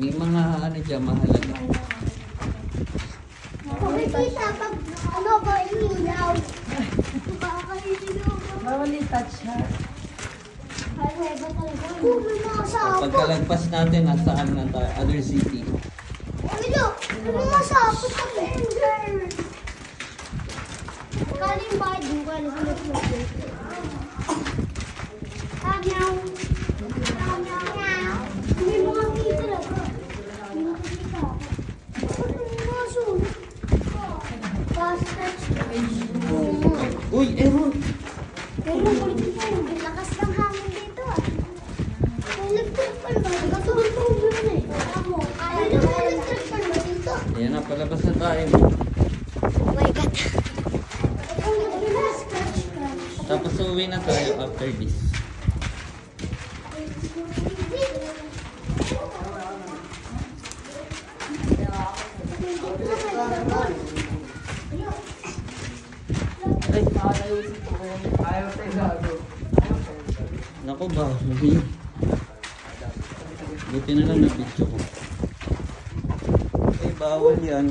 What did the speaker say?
May mga ano dyan, mahalaga. Makikita pag ano ba ilaw. Bawal i-touch ha. Pagkalagpas natin, nasaan na tayo? Other city. Ito, may mga sapo sa finger. Kaling bayad yung kaya na sila. Tagyaw. May mga kita lang. May mga kita. May mga sulit. Uy, Aaron! Lakas ng hangin dito ah. Electric fan ba? Katulog yun eh. Ay, electric fan ba dito? Ayan na, palabas na tayo. Oh my God. Tapos uwi na tayo after this. Ay, Ayaw tayo gago. naku ba? Buti na lang na video ko. Ay, bawal yan.